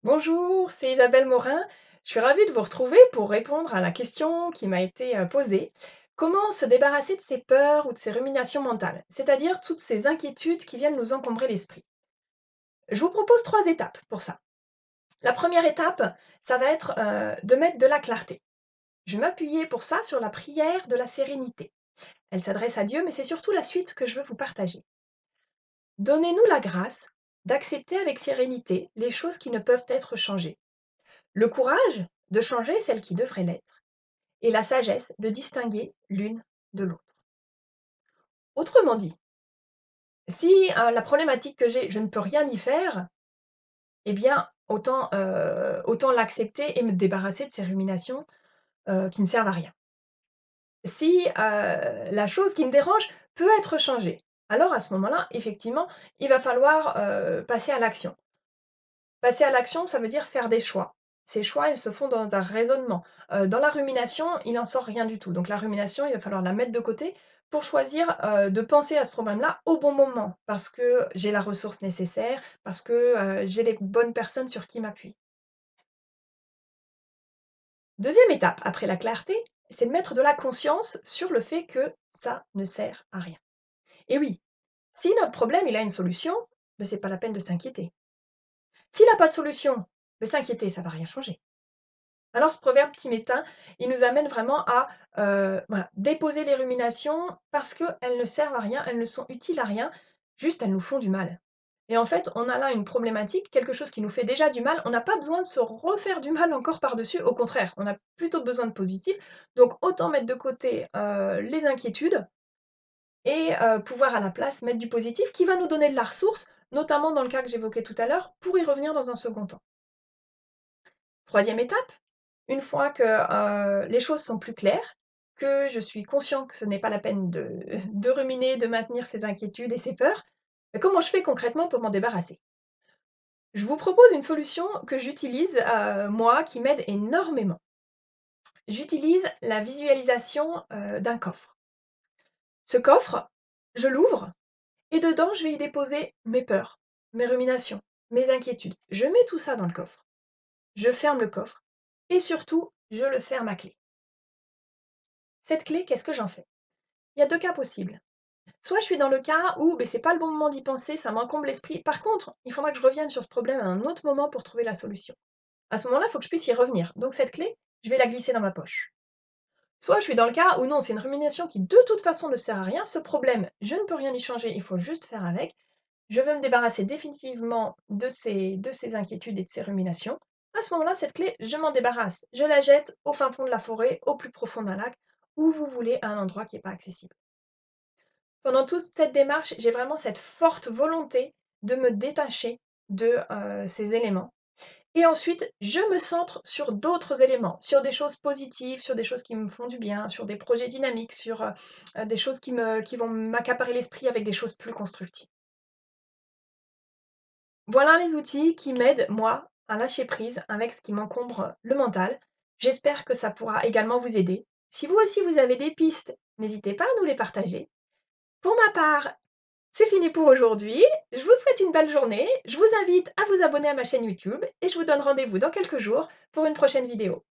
Bonjour, c'est Isabelle Morin. Je suis ravie de vous retrouver pour répondre à la question qui m'a été posée. Comment se débarrasser de ses peurs ou de ses ruminations mentales, c'est-à-dire toutes ces inquiétudes qui viennent nous encombrer l'esprit? Je vous propose trois étapes pour ça. La première étape, ça va être de mettre de la clarté. Je vais m'appuyer pour ça sur la prière de la sérénité. Elle s'adresse à Dieu, mais c'est surtout la suite que je veux vous partager. Donnez-nous la grâce d'accepter avec sérénité les choses qui ne peuvent être changées. Le courage de changer celles qui devraient l'être et la sagesse de distinguer l'une de l'autre. Autrement dit, si, la problématique que j'ai, je ne peux rien y faire, eh bien autant l'accepter et me débarrasser de ces ruminations, qui ne servent à rien. Si, la chose qui me dérange peut être changée, alors à ce moment-là, effectivement, il va falloir, passer à l'action. Passer à l'action, ça veut dire faire des choix. Ces choix, ils se font dans un raisonnement. Dans la rumination, il n'en sort rien du tout. Donc la rumination, il va falloir la mettre de côté pour choisir, de penser à ce problème-là au bon moment, parce que j'ai la ressource nécessaire, parce que, j'ai les bonnes personnes sur qui m'appuyer. Deuxième étape, après la clarté, c'est de mettre de la conscience sur le fait que ça ne sert à rien. Et oui, si notre problème, il a une solution, ben c'est pas la peine de s'inquiéter. S'il a pas de solution, beh, s'inquiéter, ça va rien changer. Alors ce proverbe tibétain, il nous amène vraiment à, voilà, déposer les ruminations parce qu'elles ne servent à rien, elles ne sont utiles à rien, juste elles nous font du mal. Et en fait, on a là une problématique, quelque chose qui nous fait déjà du mal, on n'a pas besoin de se refaire du mal encore par-dessus, au contraire, on a plutôt besoin de positif. Donc autant mettre de côté, les inquiétudes et pouvoir à la place mettre du positif qui va nous donner de la ressource, notamment dans le cas que j'évoquais tout à l'heure, pour y revenir dans un second temps. Troisième étape, une fois que, les choses sont plus claires, que je suis conscient que ce n'est pas la peine de de ruminer, de maintenir ces inquiétudes et ces peurs, comment je fais concrètement pour m'en débarrasser? Je vous propose une solution que j'utilise, moi, qui m'aide énormément. J'utilise la visualisation, d'un coffre. Ce coffre, je l'ouvre et dedans, je vais y déposer mes peurs, mes ruminations, mes inquiétudes. Je mets tout ça dans le coffre. Je ferme le coffre et surtout, je le ferme à clé. Cette clé, qu'est-ce que j'en fais? Il y a 2 cas possibles. Soit je suis dans le cas où, beh, c'est pas le bon moment d'y penser, ça m'encombre l'esprit. Par contre, il faudra que je revienne sur ce problème à un autre moment pour trouver la solution. À ce moment-là, il faut que je puisse y revenir. Donc cette clé, je vais la glisser dans ma poche. Soit je suis dans le cas où non, c'est une rumination qui de toute façon ne sert à rien. Ce problème, je ne peux rien y changer, il faut juste faire avec. Je veux me débarrasser définitivement de ces inquiétudes et de ces ruminations. À ce moment-là, cette clé, je m'en débarrasse. Je la jette au fin fond de la forêt, au plus profond d'un lac, où vous voulez, à un endroit qui est pas accessible. Pendant toute cette démarche, j'ai vraiment cette forte volonté de me détacher de, ces éléments et ensuite je me centre sur d'autres éléments, sur des choses positives, sur des choses qui me font du bien, sur des projets dynamiques, sur, des choses qui vont m'accaparer l'esprit avec des choses plus constructives. Voilà les outils qui m'aident, moi, à lâcher prise avec ce qui m'encombre le mental. J'espère que ça pourra également vous aider. Si vous aussi vous avez des pistes, n'hésitez pas à nous les partager. Pour ma part, c'est fini pour aujourd'hui. Je vous souhaite une belle journée. Je vous invite à vous abonner à ma chaîne YouTube et je vous donne rendez-vous dans quelques jours pour une prochaine vidéo.